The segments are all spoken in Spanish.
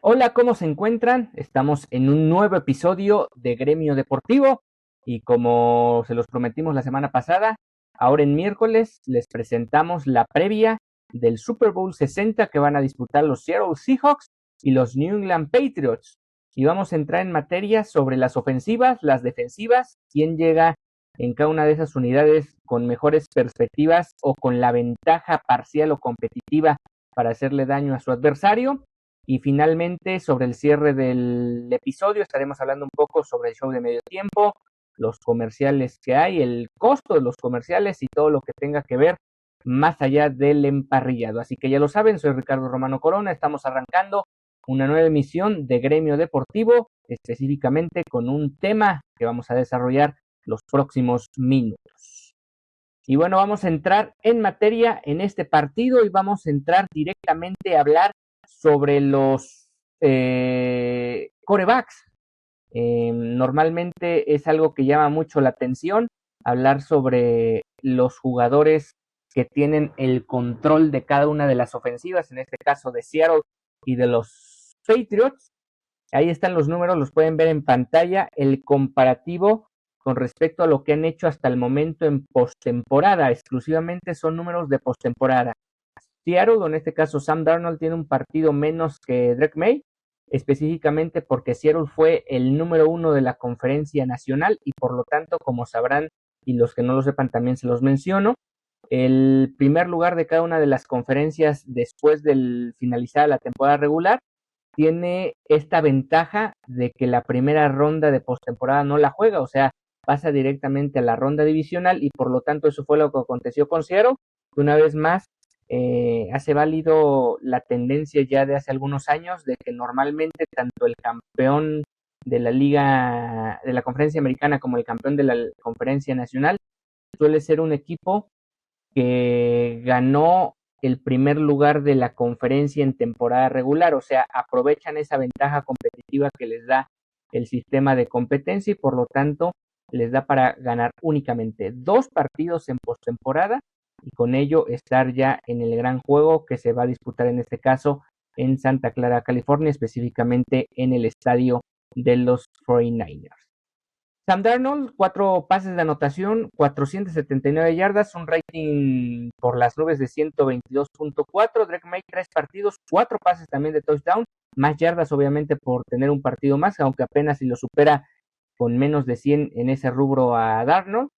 Hola, ¿cómo se encuentran? Estamos en un nuevo episodio de Gremio Deportivo y como se los prometimos la semana pasada, ahora en miércoles les presentamos la previa del Super Bowl 60 que van a disputar los Seattle Seahawks y los New England Patriots. Y vamos a entrar en materia sobre las ofensivas, las defensivas, quién llega en cada una de esas unidades con mejores perspectivas o con la ventaja parcial o competitiva para hacerle daño a su adversario. Y finalmente, sobre el cierre del episodio, estaremos hablando un poco sobre el show de medio tiempo, los comerciales que hay, el costo de los comerciales y todo lo que tenga que ver más allá del emparrillado. Así que ya lo saben, soy Ricardo Romano Corona, estamos arrancando una nueva emisión de Gremio Deportivo, específicamente con un tema que vamos a desarrollar los próximos minutos. Y bueno, vamos a entrar en materia en este partido y vamos a entrar directamente a hablar sobre los corebacks. Normalmente es algo que llama mucho la atención, hablar sobre los jugadores que tienen el control de cada una de las ofensivas, en este caso de Seattle y de los Patriots. Ahí están los números, los pueden ver en pantalla, el comparativo con respecto a lo que han hecho hasta el momento en postemporada. Exclusivamente son números de postemporada. Seattle, o en este caso Sam Darnold, tiene un partido menos que Drake May, específicamente porque Seattle fue el número uno de la conferencia nacional y por lo tanto, como sabrán, y los que no lo sepan también se los menciono, el primer lugar de cada una de las conferencias después del finalizar la temporada regular tiene esta ventaja de que la primera ronda de postemporada no la juega, o sea, pasa directamente a la ronda divisional y por lo tanto eso fue lo que aconteció con Seattle, que una vez más hace válido la tendencia ya de hace algunos años de que normalmente tanto el campeón de la liga, de la conferencia americana como el campeón de la conferencia nacional suele ser un equipo que ganó el primer lugar de la conferencia en temporada regular, o sea, aprovechan esa ventaja competitiva que les da el sistema de competencia y por lo tanto les da para ganar únicamente 2 partidos en postemporada y con ello estar ya en el gran juego que se va a disputar en este caso en Santa Clara, California, específicamente en el estadio de los 49ers. Sam Darnold, 4 pases de anotación, 479 yardas, un rating por las nubes de 122.4. Drake May, 3 partidos, 4 pases también de touchdown, más yardas obviamente por tener un partido más, aunque apenas si lo supera con menos de 100 en ese rubro a Darnold.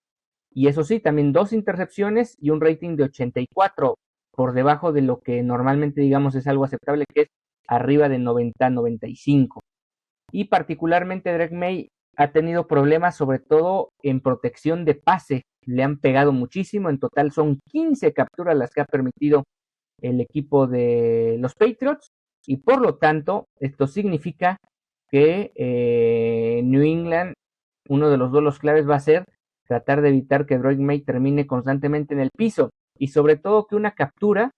Y eso sí, también 2 intercepciones y un rating de 84, por debajo de lo que normalmente digamos es algo aceptable, que es arriba de 90-95. Y particularmente Drake May ha tenido problemas sobre todo en protección de pase, le han pegado muchísimo, en total son 15 capturas las que ha permitido el equipo de los Patriots y por lo tanto esto significa que New England, uno de los duelos claves va a ser tratar de evitar que Drake May termine constantemente en el piso y sobre todo que una captura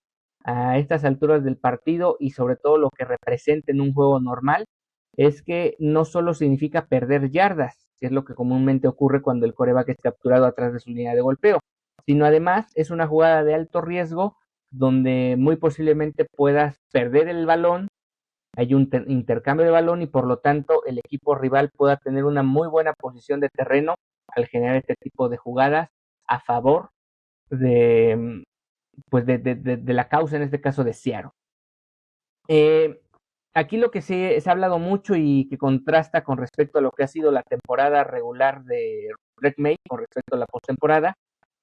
a estas alturas del partido y sobre todo lo que representa en un juego normal es que no solo significa perder yardas, que es lo que comúnmente ocurre cuando el coreback es capturado atrás de su línea de golpeo, sino además es una jugada de alto riesgo donde muy posiblemente puedas perder el balón, hay un intercambio de balón y por lo tanto el equipo rival pueda tener una muy buena posición de terreno al generar este tipo de jugadas a favor de, pues de la causa, en este caso de Seattle. Eh, Aquí lo que se ha hablado mucho y que contrasta con respecto a lo que ha sido la temporada regular de Red May con respecto a la postemporada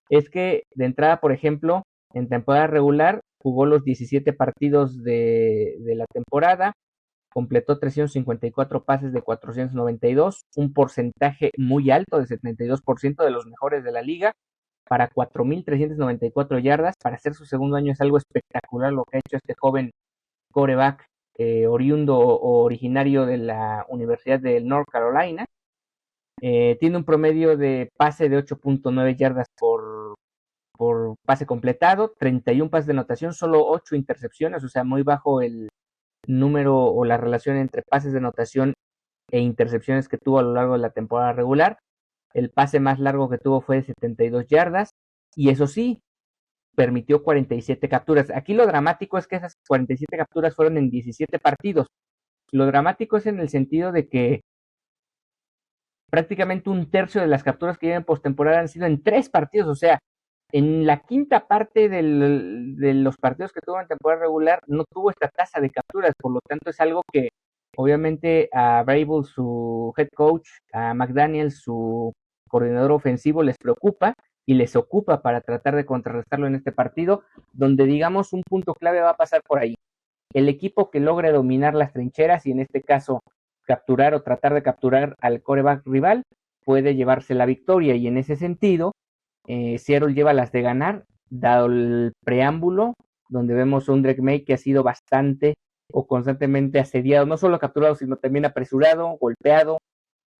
es que de entrada, por ejemplo, en temporada regular jugó los 17 partidos de la temporada, completó 354 pases de 492, un porcentaje muy alto de 72% de los mejores de la liga, para 4.394 yardas. Para ser su segundo año es algo espectacular lo que ha hecho este joven coreback oriundo o originario de la Universidad de North Carolina. Tiene un promedio de pase de 8.9 yardas por pase completado, 31 pases de anotación, solo 8 intercepciones, o sea, muy bajo el número o la relación entre pases de anotación e intercepciones que tuvo a lo largo de la temporada regular. El pase más largo que tuvo fue de 72 yardas y eso sí, permitió 47 capturas. Aquí lo dramático es que esas 47 capturas fueron en 17 partidos Lo dramático es en el sentido de que prácticamente un tercio de las capturas que llevan en postemporada han sido en 3 partidos, o sea, en la quinta parte de los partidos que tuvo en temporada regular no tuvo esta tasa de capturas, por lo tanto es algo que obviamente a Vrabel, su head coach, a McDaniel, su coordinador ofensivo, les preocupa y les ocupa para tratar de contrarrestarlo en este partido, donde digamos un punto clave va a pasar por ahí. El equipo que logre dominar las trincheras y en este caso capturar o tratar de capturar al quarterback rival puede llevarse la victoria y en ese sentido Seattle lleva las de ganar, dado el preámbulo, donde vemos un Drake May que ha sido bastante o constantemente asediado, no solo capturado, sino también apresurado, golpeado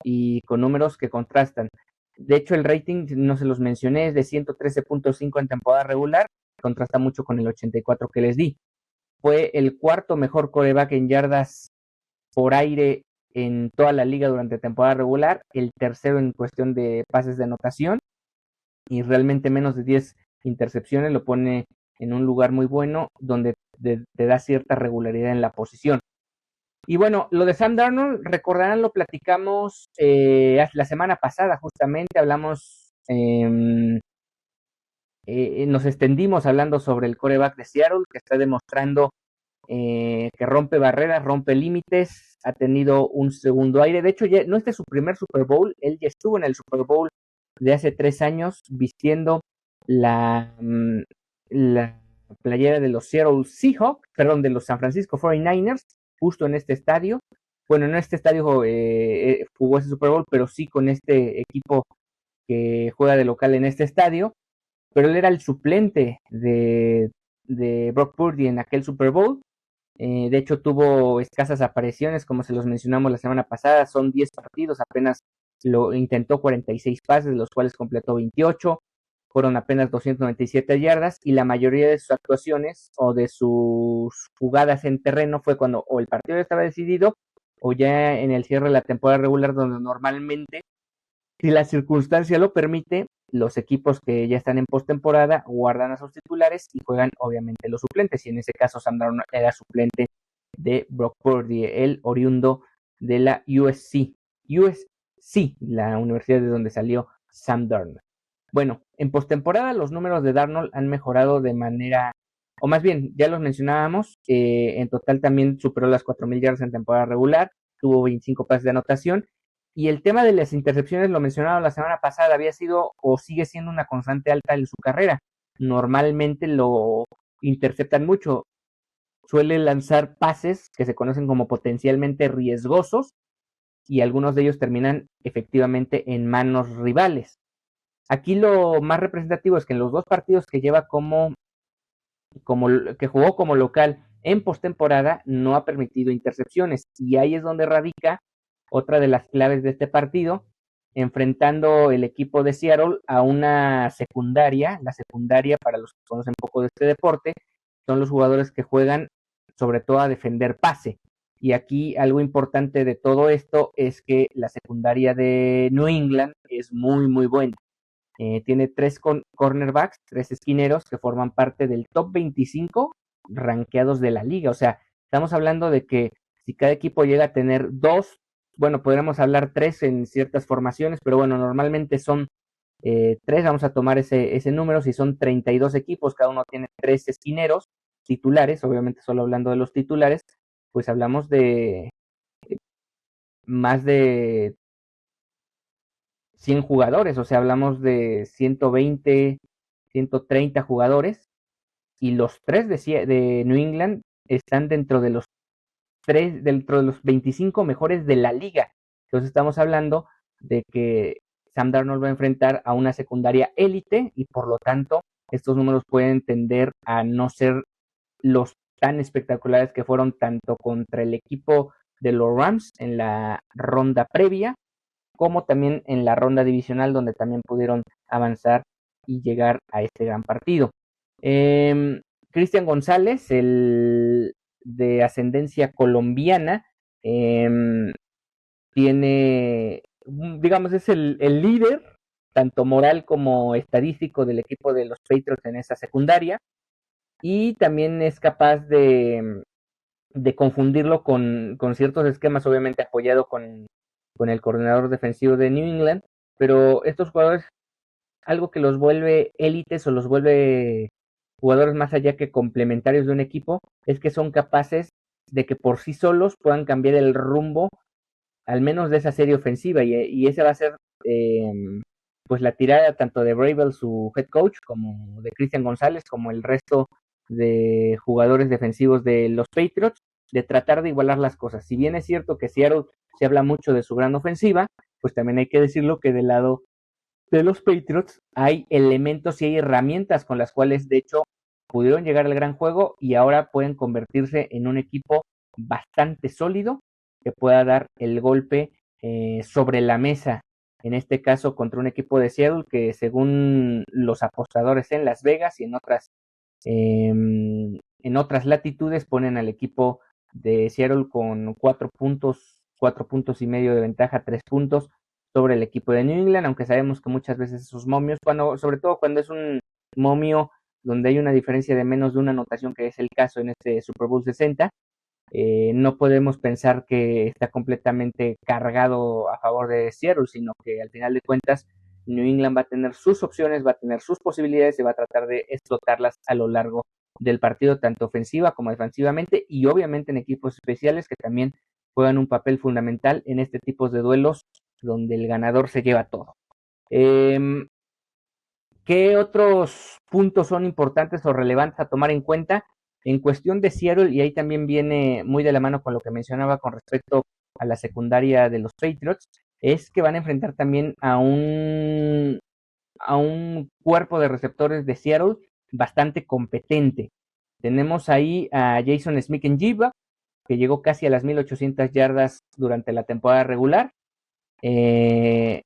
y con números que contrastan. De hecho, el rating, no se los mencioné, es de 113.5 en temporada regular, contrasta mucho con el 84 que les di. Fue el cuarto mejor quarterback en yardas por aire en toda la liga durante temporada regular, el tercero en cuestión de pases de anotación y realmente menos de 10 intercepciones lo pone en un lugar muy bueno donde te da cierta regularidad en la posición. Y bueno, lo de Sam Darnold, recordarán, lo platicamos la semana pasada, justamente hablamos, nos extendimos hablando sobre el quarterback de Seattle, que está demostrando que rompe barreras, rompe límites, ha tenido un segundo aire. De hecho, ya no este es su primer Super Bowl, él ya estuvo en el Super Bowl de hace 3 años vistiendo la playera de los Seattle Seahawks, perdón, de los San Francisco 49ers, justo en este estadio. Bueno, en este estadio jugó ese Super Bowl, pero sí con este equipo que juega de local en este estadio. Pero él era el suplente de Brock Purdy en aquel Super Bowl. De hecho, tuvo escasas apariciones, como se los mencionamos la semana pasada. Son 10 partidos, apenas lo intentó 46 pases, de los cuales completó 28. Fueron apenas 297 yardas y la mayoría de sus actuaciones o de sus jugadas en terreno fue cuando o el partido estaba decidido o ya en el cierre de la temporada regular, donde normalmente, si la circunstancia lo permite, los equipos que ya están en postemporada guardan a sus titulares y juegan obviamente los suplentes. Y en ese caso Sam Darnold era suplente de Brock Purdy, el oriundo de la USC, la universidad de donde salió Sam Darnold. Bueno, en postemporada los números de Darnold han mejorado de manera, o más bien, ya los mencionábamos, en total también superó las 4,000 yardas en temporada regular, tuvo 25 pases de anotación. Y el tema de las intercepciones, lo mencionaba la semana pasada, había sido o sigue siendo una constante alta en su carrera. Normalmente lo interceptan mucho. Suele lanzar pases que se conocen como potencialmente riesgosos y algunos de ellos terminan efectivamente en manos rivales. Aquí lo más representativo es que en los 2 partidos que lleva que jugó como local en postemporada no ha permitido intercepciones y ahí es donde radica otra de las claves de este partido, enfrentando el equipo de Seattle a una secundaria. La secundaria, para los que conocen un poco de este deporte, son los jugadores que juegan sobre todo a defender pase. Y aquí algo importante de todo esto es que la secundaria de New England es muy, muy buena. Tiene 3 cornerbacks, 3 esquineros que forman parte del top 25 rankeados de la liga. O sea, estamos hablando de que si cada equipo llega a tener 2, bueno, podremos hablar 3 en ciertas formaciones, pero bueno, normalmente son 3, vamos a tomar ese número. Si son 32 equipos, cada uno tiene 3 esquineros titulares, obviamente solo hablando de los titulares, pues hablamos de más de 100 jugadores, o sea, hablamos de 120, 130 jugadores, y los 3 de New England están dentro de los 25 mejores de la liga. Entonces estamos hablando de que Sam Darnold va a enfrentar a una secundaria élite y por lo tanto estos números pueden tender a no ser los tan espectaculares que fueron tanto contra el equipo de los Rams en la ronda previa como también en la ronda divisional donde también pudieron avanzar y llegar a este gran partido. Cristian González, el de ascendencia colombiana, tiene, digamos, es el líder, tanto moral como estadístico del equipo de los Patriots en esa secundaria, y también es capaz de confundirlo con ciertos esquemas, obviamente apoyado con el coordinador defensivo de New England, pero estos jugadores, algo que los vuelve élites o los vuelve jugadores más allá que complementarios de un equipo, es que son capaces de que por sí solos puedan cambiar el rumbo, al menos de esa serie ofensiva, y esa va a ser pues la tirada tanto de Bravel, su head coach, como de Cristian González, como el resto de jugadores defensivos de los Patriots, de tratar de igualar las cosas. Si bien es cierto que Seattle se habla mucho de su gran ofensiva, pues también hay que decirlo que del lado de los Patriots hay elementos y hay herramientas con las cuales de hecho pudieron llegar al gran juego y ahora pueden convertirse en un equipo bastante sólido que pueda dar el golpe sobre la mesa, en este caso contra un equipo de Seattle que según los apostadores en Las Vegas y en otras latitudes ponen al equipo de Seattle con 4 puntos y medio de ventaja, 3 puntos sobre el equipo de New England, aunque sabemos que muchas veces esos momios, sobre todo cuando es un momio donde hay una diferencia de menos de una anotación, que es el caso en este Super Bowl 60, no podemos pensar que está completamente cargado a favor de Seattle, sino que al final de cuentas New England va a tener sus opciones, va a tener sus posibilidades y va a tratar de explotarlas a lo largo del partido, tanto ofensiva como defensivamente, y obviamente en equipos especiales que también juegan un papel fundamental en este tipo de duelos donde el ganador se lleva todo. Eh, ¿Qué otros puntos son importantes o relevantes a tomar en cuenta? En cuestión de Seattle, y ahí también viene muy de la mano con lo que mencionaba con respecto a la secundaria de los Patriots, es que van a enfrentar también a un cuerpo de receptores de Seattle bastante competente. Tenemos ahí a Jason Smith-Njigba, que llegó casi a las 1800 yardas durante la temporada regular. Eh,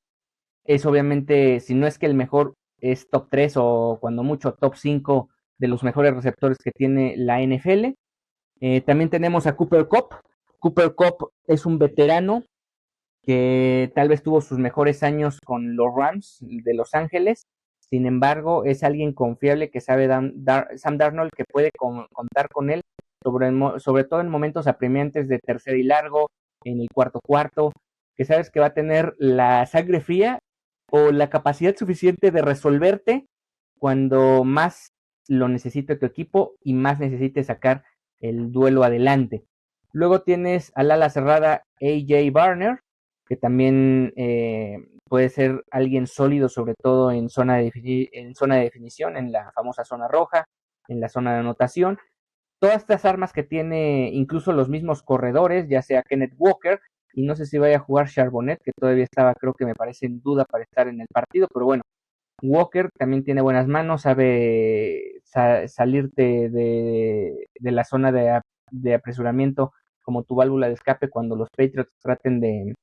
es obviamente, si no es que el mejor, es top 3 o cuando mucho top 5 de los mejores receptores que tiene la NFL. También tenemos a Cooper Kupp. Cooper Kupp es un veterano que tal vez tuvo sus mejores años con los Rams de Los Ángeles. Sin embargo, es alguien confiable que sabe Sam Darnold que puede contar con él, sobre todo en momentos apremiantes de tercer y largo, en el cuarto cuarto, que sabes que va a tener la sangre fría o la capacidad suficiente de resolverte cuando más lo necesite tu equipo y más necesite sacar el duelo adelante. Luego tienes al ala cerrada AJ Barner, que también puede ser alguien sólido, sobre todo en zona de definición, en la famosa zona roja, en la zona de anotación. Todas estas armas que tiene incluso los mismos corredores, ya sea Kenneth Walker, y no sé si vaya a jugar Charbonnet, que todavía estaba, creo que me parece en duda para estar en el partido, pero bueno, Walker también tiene buenas manos, sabe salirte de la zona de apresuramiento como tu válvula de escape cuando los Patriots traten de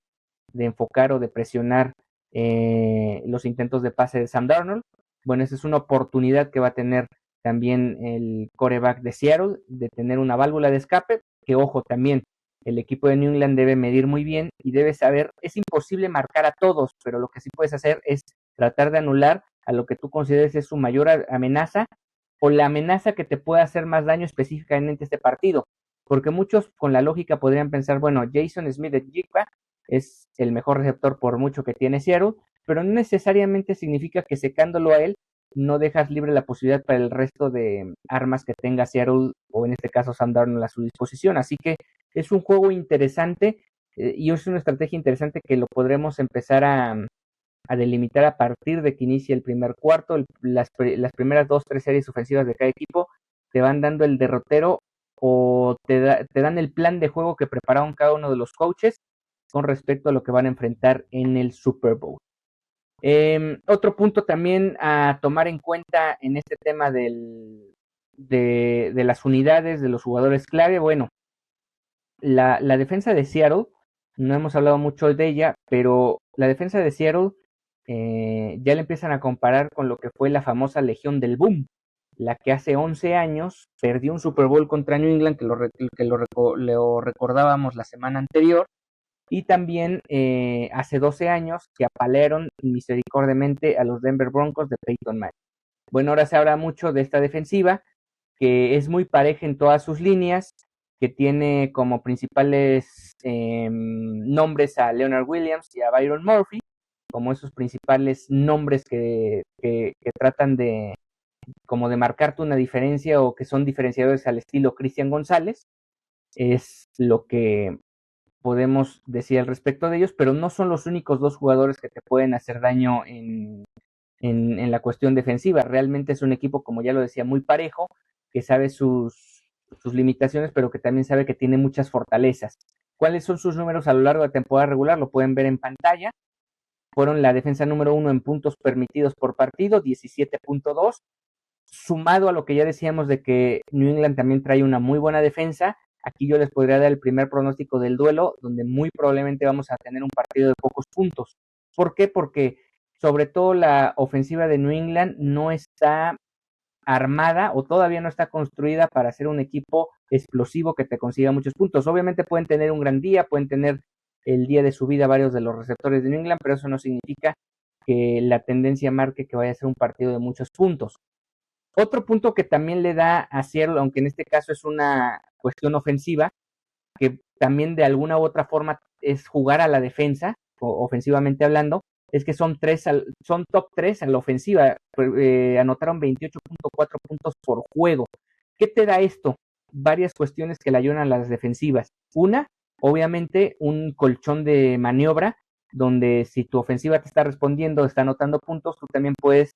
enfocar o de presionar los intentos de pase de Sam Darnold. Bueno, esa es una oportunidad que va a tener también el quarterback de Seattle de tener una válvula de escape, que ojo también, el equipo de New England debe medir muy bien y debe saber, es imposible marcar a todos, pero lo que sí puedes hacer es tratar de anular a lo que tú consideres es su mayor amenaza o la amenaza que te pueda hacer más daño específicamente este partido. Porque muchos con la lógica podrían pensar, bueno, Jason Smith-Njigba es el mejor receptor por mucho que tiene Seattle, pero no necesariamente significa que secándolo a él no dejas libre la posibilidad para el resto de armas que tenga Seattle o en este caso Sam Darnold a su disposición. Así que es un juego interesante y es una estrategia interesante que lo podremos empezar a delimitar a partir de que inicie el primer cuarto. Las primeras 2, 3 series ofensivas de cada equipo te van dando el derrotero o te dan el plan de juego que prepararon cada uno de los coaches con respecto a lo que van a enfrentar en el Super Bowl. Otro punto también a tomar en cuenta en este tema de las unidades, de los jugadores clave, bueno, la defensa de Seattle, no hemos hablado mucho de ella, pero la defensa de Seattle ya le empiezan a comparar con lo que fue la famosa Legión del Boom, la que hace 11 años perdió un Super Bowl contra New England, lo recordábamos la semana anterior, y también hace 12 años que apalearon misericordiamente a los Denver Broncos de Peyton Manning. Bueno, ahora se habla mucho de esta defensiva, que es muy pareja en todas sus líneas, que tiene como principales nombres a Leonard Williams y a Byron Murphy, como esos principales nombres que tratan de como de marcarte una diferencia o que son diferenciadores al estilo Cristian González, es lo que podemos decir al respecto de ellos, pero no son los únicos dos jugadores que te pueden hacer daño en la cuestión defensiva. Realmente es un equipo, como ya lo decía, muy parejo, que sabe sus limitaciones, pero que también sabe que tiene muchas fortalezas. ¿Cuáles son sus números a lo largo de la temporada regular? Lo pueden ver en pantalla. Fueron la defensa número 1 en puntos permitidos por partido, 17.2, sumado a lo que ya decíamos de que New England también trae una muy buena defensa. Aquí yo les podría dar el primer pronóstico del duelo, donde muy probablemente vamos a tener un partido de pocos puntos. ¿Por qué? Porque sobre todo la ofensiva de New England no está armada o todavía no está construida para ser un equipo explosivo que te consiga muchos puntos. Obviamente pueden tener un gran día, pueden tener el día de su vida varios de los receptores de New England, pero eso no significa que la tendencia marque que vaya a ser un partido de muchos puntos. Otro punto que también le da a Seattle, aunque en este caso es una cuestión ofensiva, que también de alguna u otra forma es jugar a la defensa, ofensivamente hablando, es que son top 3 a la ofensiva, anotaron 28.4 puntos por juego. ¿Qué te da esto? Varias cuestiones que le ayudan a las defensivas. Una, obviamente, un colchón de maniobra, donde si tu ofensiva te está respondiendo, está anotando puntos, tú también puedes,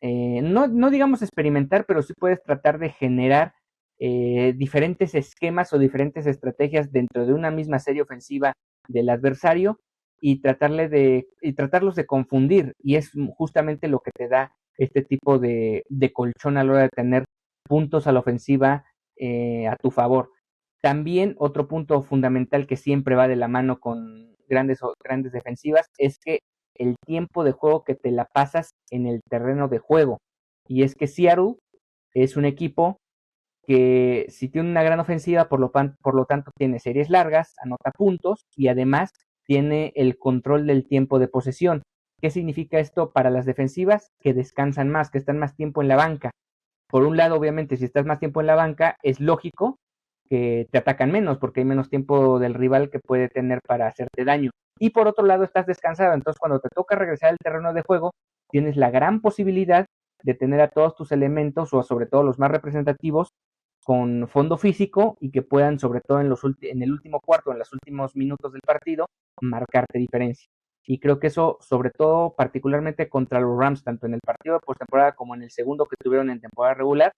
no digamos experimentar, pero sí puedes tratar de generar diferentes esquemas o diferentes estrategias dentro de una misma serie ofensiva del adversario y tratarlos de confundir, y es justamente lo que te da este tipo de colchón a la hora de tener puntos a la ofensiva a tu favor. También otro punto fundamental que siempre va de la mano con grandes defensivas es que el tiempo de juego que te la pasas en el terreno de juego, y es que Seattle es un equipo que si tiene una gran ofensiva, por lo tanto tiene series largas, anota puntos y además tiene el control del tiempo de posesión. ¿Qué significa esto para las defensivas? Que descansan más, que están más tiempo en la banca. Por un lado, obviamente, si estás más tiempo en la banca, es lógico que te atacan menos, porque hay menos tiempo del rival que puede tener para hacerte daño. Y por otro lado, estás descansado, entonces cuando te toca regresar al terreno de juego, tienes la gran posibilidad de tener a todos tus elementos, o sobre todo los más representativos, con fondo físico y que puedan, sobre todo en el último cuarto, en los últimos minutos del partido, marcarte diferencia. Y creo que eso, sobre todo, particularmente contra los Rams, tanto en el partido de postemporada como en el segundo que tuvieron en temporada regular,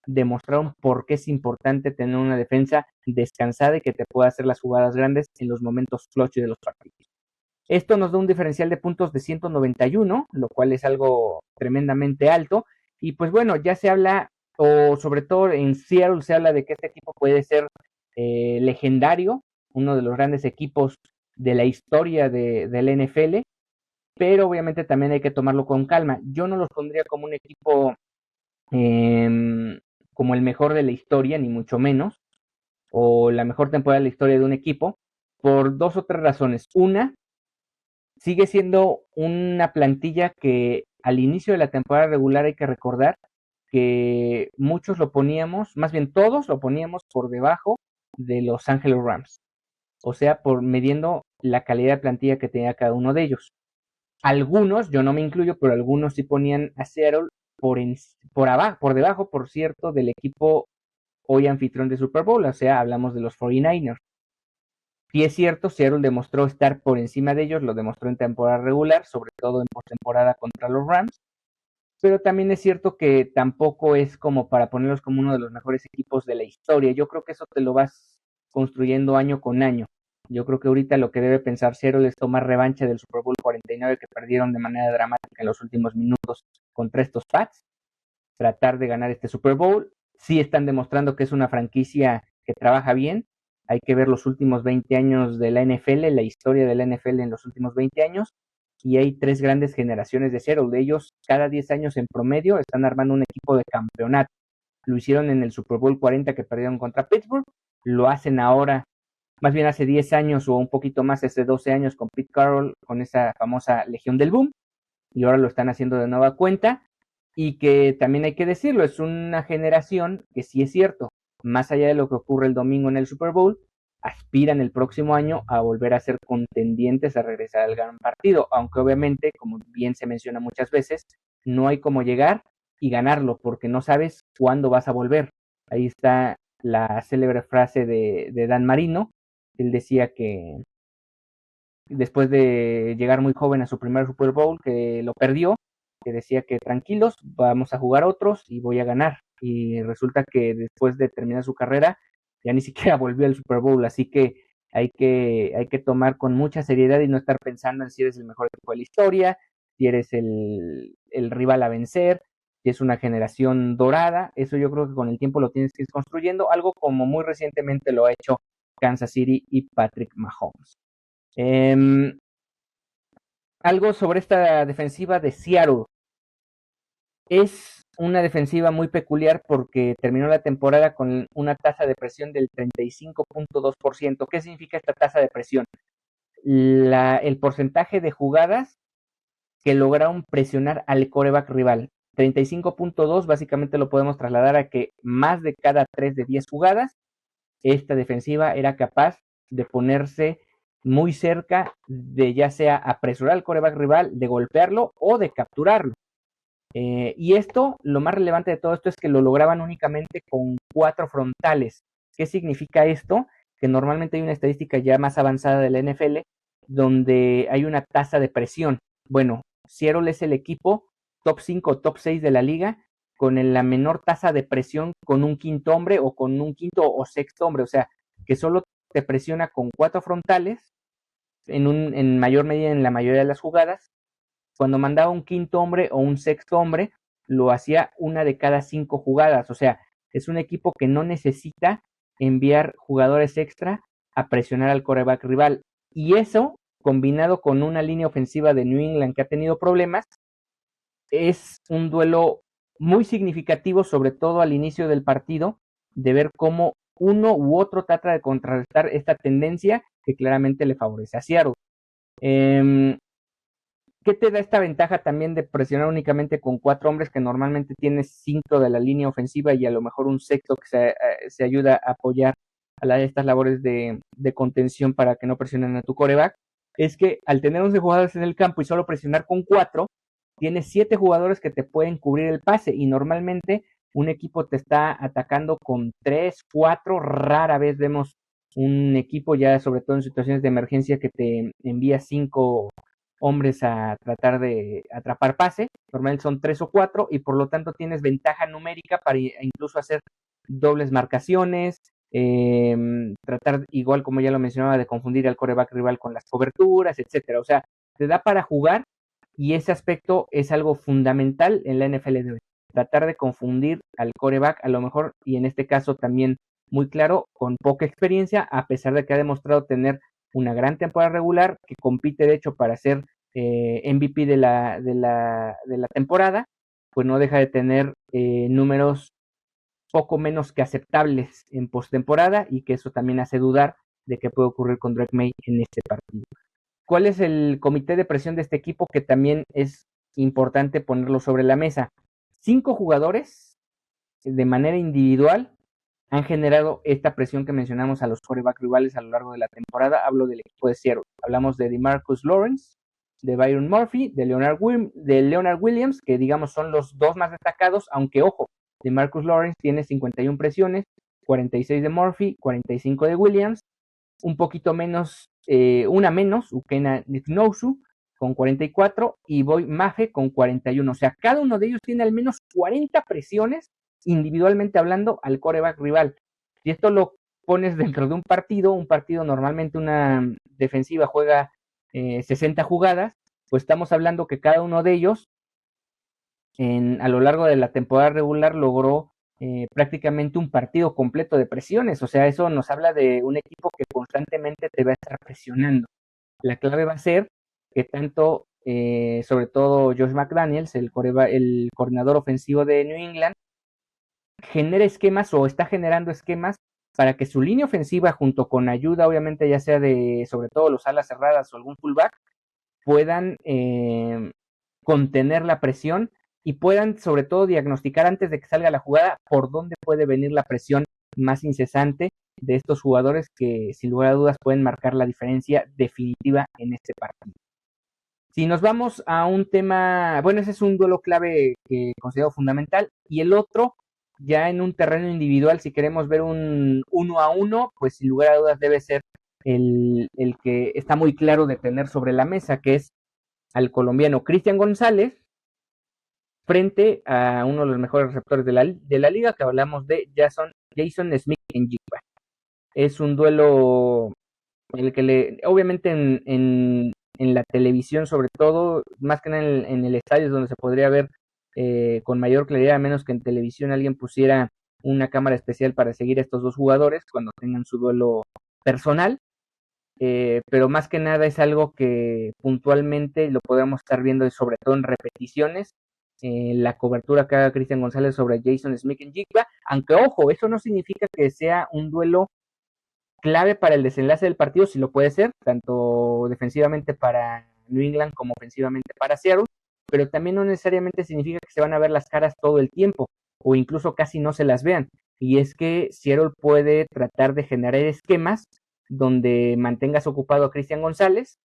demostraron por qué es importante tener una defensa descansada y que te pueda hacer las jugadas grandes en los momentos clutch de los partidos. Esto nos da un diferencial de puntos de 191, lo cual es algo tremendamente alto. Y pues bueno, ya se habla, o sobre todo en Seattle se habla de que este equipo puede ser legendario, uno de los grandes equipos de la historia del NFL, pero obviamente también hay que tomarlo con calma. Yo no los pondría como un equipo como el mejor de la historia, ni mucho menos, o la mejor temporada de la historia de un equipo, por dos o tres razones. Una, sigue siendo una plantilla que al inicio de la temporada regular hay que recordar que muchos lo poníamos, más bien todos lo poníamos por debajo de Los Ángeles Rams, o sea, por midiendo la calidad de plantilla que tenía cada uno de ellos. Algunos, yo no me incluyo, pero algunos sí ponían a Seattle por debajo, por cierto, del equipo hoy anfitrión de Super Bowl, o sea, hablamos de los 49ers. Sí es cierto, Seattle demostró estar por encima de ellos, lo demostró en temporada regular, sobre todo en postemporada contra los Rams, pero también es cierto que tampoco es como para ponerlos como uno de los mejores equipos de la historia. Yo creo que eso te lo vas construyendo año con año. Yo creo que ahorita lo que debe pensar Seattle es tomar revancha del Super Bowl 49 que perdieron de manera dramática en los últimos minutos contra estos Pats, tratar de ganar este Super Bowl. Sí están demostrando que es una franquicia que trabaja bien. Hay que ver los últimos 20 años de la NFL, la historia de la NFL en los últimos 20 años, y hay tres grandes generaciones de Seattle. De ellos, cada 10 años en promedio, están armando un equipo de campeonato. Lo hicieron en el Super Bowl 40 que perdieron contra Pittsburgh, lo hacen ahora, más bien hace 10 años o un poquito más, hace 12 años con Pete Carroll, con esa famosa Legión del Boom, y ahora lo están haciendo de nueva cuenta, y que también hay que decirlo, es una generación que sí es cierto, más allá de lo que ocurre el domingo en el Super Bowl, aspiran el próximo año a volver a ser contendientes a regresar al gran partido, aunque obviamente, como bien se menciona muchas veces, no hay como llegar y ganarlo, porque no sabes cuándo vas a volver. Ahí está la célebre frase de Dan Marino. Él decía que después de llegar muy joven a su primer Super Bowl, que lo perdió, que decía que tranquilos, vamos a jugar otros y voy a ganar. Y resulta que después de terminar su carrera, ya ni siquiera volvió al Super Bowl, así que hay que tomar con mucha seriedad y no estar pensando en si eres el mejor equipo de la historia, si eres el rival a vencer, si es una generación dorada. Eso yo creo que con el tiempo lo tienes que ir construyendo, algo como muy recientemente lo ha hecho Kansas City y Patrick Mahomes. Em, Algo sobre esta defensiva de Seattle. Es una defensiva muy peculiar porque terminó la temporada con una tasa de presión del 35.2%. ¿Qué significa esta tasa de presión? El porcentaje de jugadas que lograron presionar al coreback rival. 35.2 básicamente lo podemos trasladar a que más de cada 3 de 10 jugadas, esta defensiva era capaz de ponerse muy cerca de ya sea apresurar al coreback rival, de golpearlo o de capturarlo. Y esto, lo más relevante de todo esto es que lo lograban únicamente con 4 frontales. ¿Qué significa esto? Que normalmente hay una estadística ya más avanzada de la NFL donde hay una tasa de presión. Bueno, Seattle es el equipo top 5 o top 6 de la liga con la menor tasa de presión con un quinto hombre o con un quinto o sexto hombre. O sea, que solo te presiona con 4 frontales en mayor medida en la mayoría de las jugadas. Cuando mandaba un quinto hombre o un sexto hombre, lo hacía una de cada 5 jugadas. O sea, es un equipo que no necesita enviar jugadores extra a presionar al coreback rival. Y eso, combinado con una línea ofensiva de New England que ha tenido problemas, es un duelo muy significativo, sobre todo al inicio del partido, de ver cómo uno u otro trata de contrarrestar esta tendencia que claramente le favorece a Seattle. Eh, ¿Qué te da esta ventaja también de presionar únicamente con 4 hombres que normalmente tienes 5 de la línea ofensiva y a lo mejor un sexto que se ayuda a apoyar estas labores de contención para que no presionen a tu coreback? Es que al tener 11 jugadores en el campo y solo presionar con 4, tienes 7 jugadores que te pueden cubrir el pase y normalmente un equipo te está atacando con 3, 4, rara vez vemos un equipo ya sobre todo en situaciones de emergencia que te envía 5 hombres a tratar de atrapar pase, normalmente son 3 o 4 y por lo tanto tienes ventaja numérica para incluso hacer dobles marcaciones, tratar igual como ya lo mencionaba de confundir al coreback rival con las coberturas, etcétera. O sea, te da para jugar y ese aspecto es algo fundamental en la NFL de hoy. Tratar de confundir al coreback a lo mejor y en este caso también muy claro con poca experiencia a pesar de que ha demostrado tener una gran temporada regular, que compite de hecho para ser MVP de la temporada, pues no deja de tener números poco menos que aceptables en postemporada y que eso también hace dudar de qué puede ocurrir con Drake May en este partido. ¿Cuál es el comité de presión de este equipo? Que también es importante ponerlo sobre la mesa. 5 jugadores de manera individual han generado esta presión que mencionamos a los quarterback rivales a lo largo de la temporada. Hablo del equipo de Seattle. Hablamos de DeMarcus Lawrence, de Byron Murphy, de Leonard Williams, que digamos son los dos más destacados, aunque ojo, DeMarcus Lawrence tiene 51 presiones, 46 de Murphy, 45 de Williams, un poquito menos, una menos, Ukena Niknosu con 44 y Boy Mafe con 41. O sea, cada uno de ellos tiene al menos 40 presiones individualmente hablando al coreback rival. Si esto lo pones dentro de un partido normalmente una defensiva juega 60 jugadas, pues estamos hablando que cada uno de ellos a lo largo de la temporada regular logró prácticamente un partido completo de presiones. O sea, eso nos habla de un equipo que constantemente te va a estar presionando. La clave va a ser que tanto, sobre todo Josh McDaniels, el coordinador ofensivo de New England, genera esquemas o está generando esquemas para que su línea ofensiva, junto con ayuda, obviamente, ya sea de sobre todo los alas cerradas o algún fullback, puedan contener la presión y puedan, sobre todo, diagnosticar antes de que salga la jugada por dónde puede venir la presión más incesante de estos jugadores que sin lugar a dudas pueden marcar la diferencia definitiva en este partido. Si nos vamos a un tema, bueno, ese es un duelo clave que considero fundamental, y el otro, ya en un terreno individual, si queremos ver un 1-1, pues sin lugar a dudas debe ser el que está muy claro de tener sobre la mesa, que es al colombiano Cristian González frente a uno de los mejores receptores de la liga, que hablamos de Jason Smith-Njigba. Es un duelo en el que obviamente en la televisión sobre todo, más que en el estadio es donde se podría ver con mayor claridad, a menos que en televisión alguien pusiera una cámara especial para seguir a estos dos jugadores cuando tengan su duelo personal. Pero más que nada es algo que puntualmente lo podemos estar viendo sobre todo en repeticiones, la cobertura que haga Cristian González sobre Jason Smith-Njigba, aunque ojo, eso no significa que sea un duelo clave para el desenlace del partido, si lo puede ser, tanto defensivamente para New England como ofensivamente para Seattle, pero también no necesariamente significa que se van a ver las caras todo el tiempo, o incluso casi no se las vean, y es que Seattle puede tratar de generar esquemas donde mantengas ocupado a Cristian González,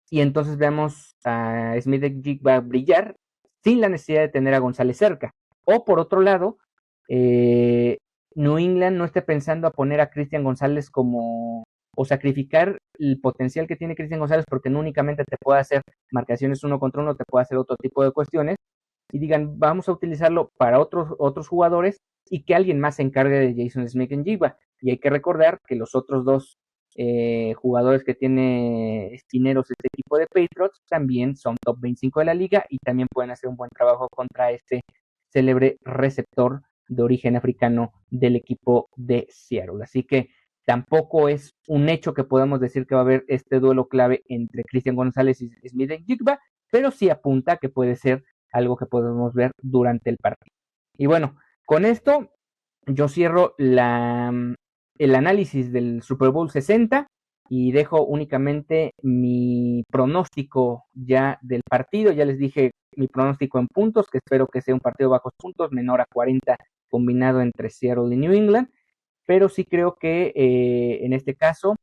y entonces veamos a Smith-Njigba brillar sin la necesidad de tener a González cerca. O por otro lado, New England no esté pensando a poner a Cristian González como o sacrificar el potencial que tiene Cristian González porque no únicamente te puede hacer marcaciones uno contra uno, te puede hacer otro tipo de cuestiones y digan, vamos a utilizarlo para otros jugadores y que alguien más se encargue de Jason Smith-Njigba. Y hay que recordar que los otros dos jugadores que tiene esquineros este equipo de Patriots también son top 25 de la liga y también pueden hacer un buen trabajo contra este célebre receptor de origen africano del equipo de Seattle. Así que tampoco es un hecho que podamos decir que va a haber este duelo clave entre Cristian González y Smith-Njigba, pero sí apunta que puede ser algo que podemos ver durante el partido. Y bueno, con esto yo cierro el análisis del Super Bowl 60 y dejo únicamente mi pronóstico ya del partido. Ya les dije mi pronóstico en puntos, que espero que sea un partido bajos puntos, menor a 40 combinado entre Seattle y New England, pero sí creo que en este caso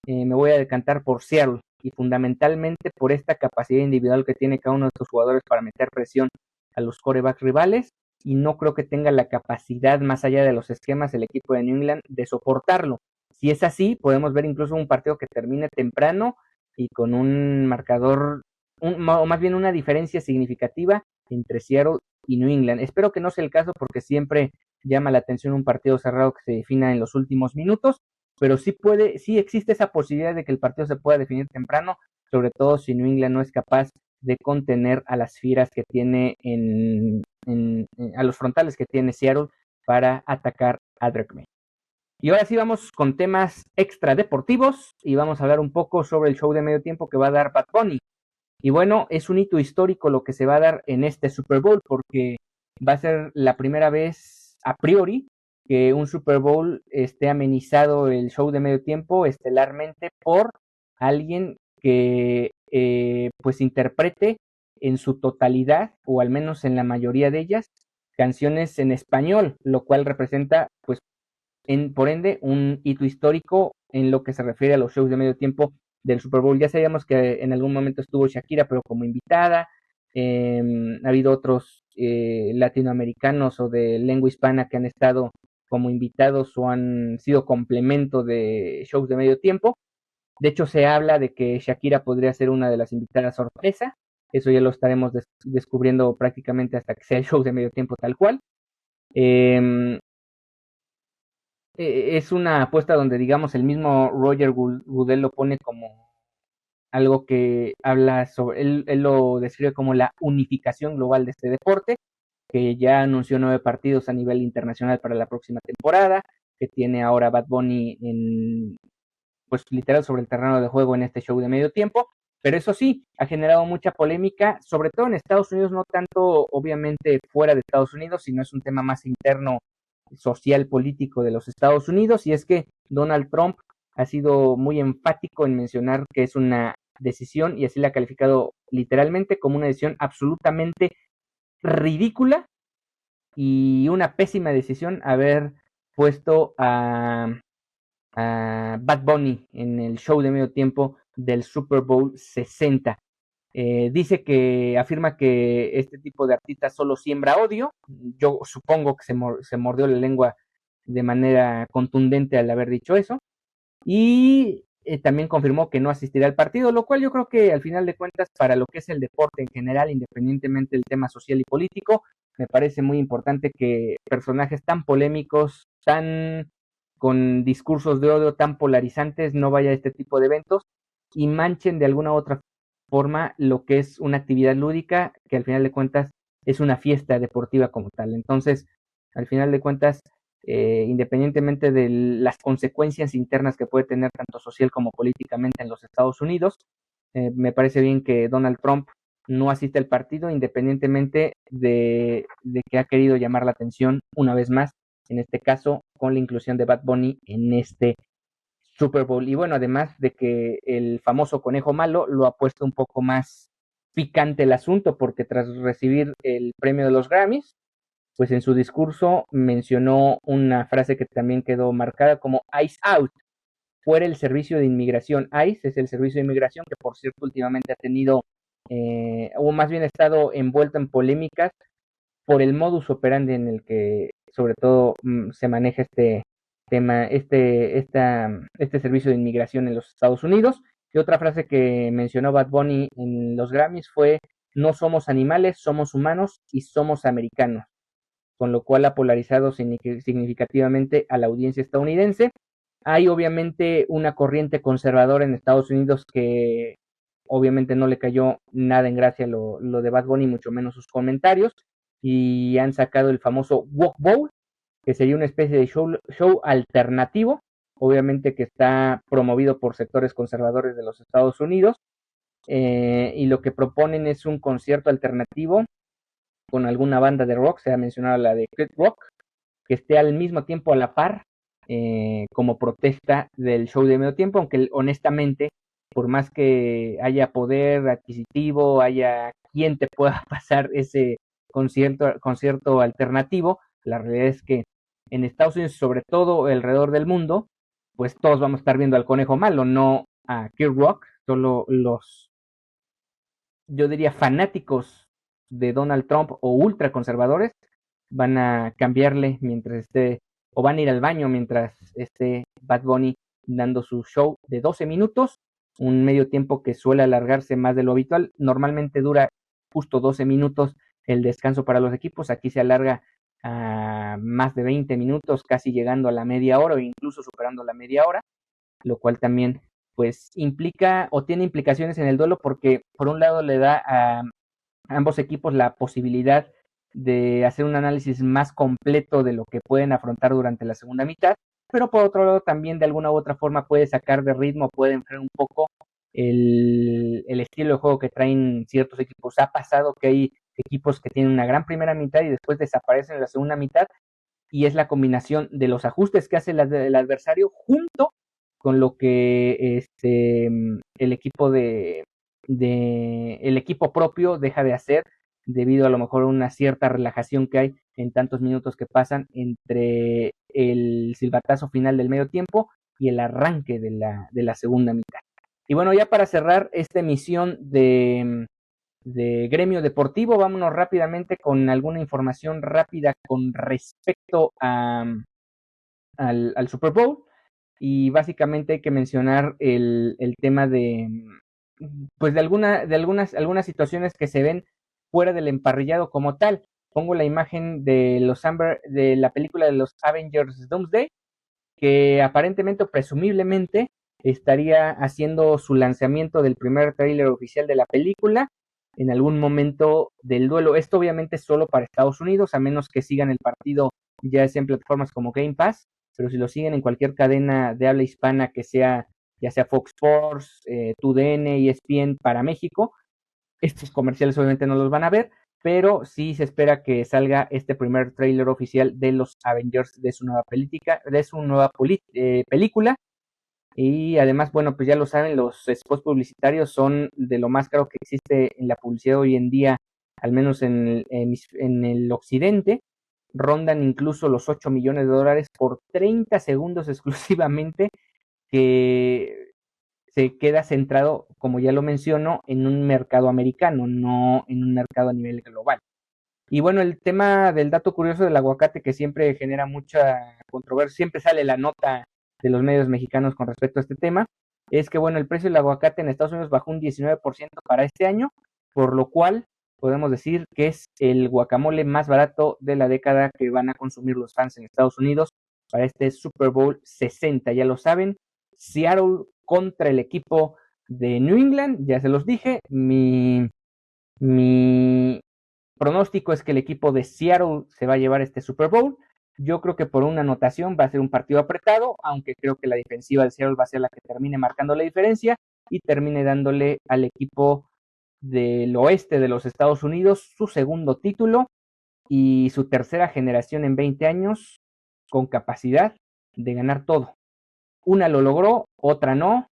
me voy a decantar por Seattle y fundamentalmente por esta capacidad individual que tiene cada uno de estos jugadores para meter presión a los quarterbacks rivales y no creo que tenga la capacidad más allá de los esquemas el equipo de New England de soportarlo. Si es así, podemos ver incluso un partido que termine temprano y con un marcador, o más bien una diferencia significativa entre Seattle y New England. Espero que no sea el caso porque siempre llama la atención un partido cerrado que se defina en los últimos minutos, pero sí existe esa posibilidad de que el partido se pueda definir temprano, sobre todo si New England no es capaz de contener a las fieras que tiene a los frontales que tiene Seattle para atacar a Drake May. Y ahora sí vamos con temas extra deportivos y vamos a hablar un poco sobre el show de medio tiempo que va a dar Bad Bunny. Y bueno, es un hito histórico lo que se va a dar en este Super Bowl porque va a ser la primera vez a priori que un Super Bowl esté amenizado el show de medio tiempo estelarmente por alguien que pues interprete en su totalidad o al menos en la mayoría de ellas canciones en español, lo cual representa pues por ende un hito histórico en lo que se refiere a los shows de medio tiempo del Super Bowl. Ya sabíamos que en algún momento estuvo Shakira, pero como invitada. Ha habido otros latinoamericanos o de lengua hispana que han estado como invitados o han sido complemento de shows de medio tiempo. De hecho, se habla de que Shakira podría ser una de las invitadas sorpresa. Eso ya lo estaremos descubriendo prácticamente hasta que sea el show de medio tiempo tal cual. Es una apuesta donde, digamos, el mismo Roger Goodell lo pone como algo que habla sobre, él lo describe como la unificación global de este deporte, que ya anunció 9 partidos a nivel internacional para la próxima temporada, que tiene ahora Bad Bunny en, pues literal sobre el terreno de juego en este show de medio tiempo, pero eso sí, ha generado mucha polémica, sobre todo en Estados Unidos, no tanto obviamente fuera de Estados Unidos, sino es un tema más interno social político de los Estados Unidos, y es que Donald Trump ha sido muy enfático en mencionar que es una decisión, y así la ha calificado literalmente como una decisión absolutamente ridícula y una pésima decisión haber puesto a Bad Bunny en el show de medio tiempo del Super Bowl 60. Dice que afirma que este tipo de artistas solo siembra odio. Yo supongo que se mordió la lengua de manera contundente al haber dicho eso. Y también confirmó que no asistirá al partido, lo cual yo creo que al final de cuentas, para lo que es el deporte en general, independientemente del tema social y político, me parece muy importante que personajes tan polémicos, tan con discursos de odio tan polarizantes, no vaya a este tipo de eventos y manchen de alguna u otra forma lo que es una actividad lúdica, que al final de cuentas es una fiesta deportiva como tal. Entonces, al final de cuentas, independientemente de las consecuencias internas que puede tener tanto social como políticamente en los Estados Unidos, me parece bien que Donald Trump no asiste al partido, independientemente de que ha querido llamar la atención una vez más, en este caso con la inclusión de Bad Bunny en este Super Bowl. Y bueno, además de que el famoso conejo malo lo ha puesto un poco más picante el asunto, porque tras recibir el premio de los Grammys, pues en su discurso mencionó una frase que también quedó marcada como Ice Out, fuera el servicio de inmigración. ICE es el servicio de inmigración que, por cierto, últimamente ha tenido, o más bien ha estado envuelto en polémicas por el modus operandi en el que, sobre todo, se maneja este tema, este servicio de inmigración en los Estados Unidos. Y otra frase que mencionó Bad Bunny en los Grammys fue: no somos animales, somos humanos y somos americanos, con lo cual ha polarizado significativamente a la audiencia estadounidense. Hay obviamente una corriente conservadora en Estados Unidos que obviamente no le cayó nada en gracia lo de Bad Bunny, mucho menos sus comentarios, y han sacado el famoso Walk Bowl, que sería una especie de show alternativo, obviamente que está promovido por sectores conservadores de los Estados Unidos, y lo que proponen es un concierto alternativo con alguna banda de rock, se ha mencionado la de Kid Rock, que esté al mismo tiempo a la par, como protesta del show de medio tiempo, aunque honestamente, por más que haya poder adquisitivo, haya quien te pueda pasar ese concierto alternativo, la realidad es que en Estados Unidos, sobre todo alrededor del mundo, pues todos vamos a estar viendo al conejo malo, no a Kid Rock, solo los, yo diría, fanáticos de Donald Trump o ultraconservadores van a cambiarle mientras esté, o van a ir al baño mientras esté Bad Bunny dando su show de 12 minutos, un medio tiempo que suele alargarse más de lo habitual. Normalmente dura justo 12 minutos el descanso para los equipos, aquí se alarga a más de 20 minutos, casi llegando a la media hora o incluso superando la media hora, lo cual también pues implica o tiene implicaciones en el duelo, porque por un lado le da a ambos equipos la posibilidad de hacer un análisis más completo de lo que pueden afrontar durante la segunda mitad, pero por otro lado también de alguna u otra forma puede sacar de ritmo, puede enfriar un poco el estilo de juego que traen ciertos equipos. Ha pasado que hay equipos que tienen una gran primera mitad y después desaparecen en la segunda mitad, y es la combinación de los ajustes que hace el adversario junto con lo que el equipo el equipo propio deja de hacer, debido a lo mejor a una cierta relajación que hay en tantos minutos que pasan entre el silbatazo final del medio tiempo y el arranque de la segunda mitad. Y bueno, ya para cerrar esta emisión de Gremio Deportivo, vámonos rápidamente con alguna información rápida con respecto al Super Bowl. Y básicamente hay que mencionar el tema de, pues de algunas situaciones que se ven fuera del emparrillado como tal. Pongo la imagen de de la película de los Avengers Doomsday, que aparentemente o presumiblemente estaría haciendo su lanzamiento del primer tráiler oficial de la película en algún momento del duelo. Esto obviamente es solo para Estados Unidos, a menos que sigan el partido ya sea en plataformas como Game Pass, pero si lo siguen en cualquier cadena de habla hispana que sea, ya sea Fox Sports, TUDN, ESPN para México, estos comerciales obviamente no los van a ver, pero sí se espera que salga este primer tráiler oficial de los Avengers, de su nueva película. Y además, bueno, pues ya lo saben, los spots publicitarios son de lo más caro que existe en la publicidad hoy en día, al menos en el occidente. rondan incluso los $8 millones por 30 segundos exclusivamente, que se queda centrado, como ya lo menciono, en un mercado americano, no en un mercado a nivel global. Y bueno, el tema del dato curioso del aguacate, que siempre genera mucha controversia, siempre sale la nota de los medios mexicanos con respecto a este tema, es que bueno, el precio del aguacate en Estados Unidos bajó un 19% para este año, por lo cual podemos decir que es el guacamole más barato de la década que van a consumir los fans en Estados Unidos para este Super Bowl 60. Ya lo saben, Seattle contra el equipo de New England, ya se los dije, mi pronóstico es que el equipo de Seattle se va a llevar este Super Bowl. Yo creo que por una anotación va a ser un partido apretado, aunque creo que la defensiva de Seattle va a ser la que termine marcando la diferencia y termine dándole al equipo del oeste de los Estados Unidos su segundo título y su tercera generación en 20 años con capacidad de ganar todo. Una lo logró, otra no.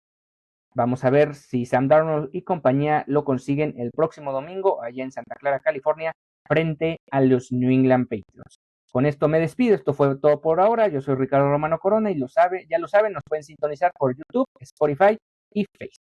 Vamos a ver si Sam Darnold y compañía lo consiguen el próximo domingo allá en Santa Clara, California, frente a los New England Patriots. Con esto me despido, esto fue todo por ahora. Yo soy Ricardo Romano Corona y ya lo saben, nos pueden sintonizar por YouTube, Spotify y Facebook.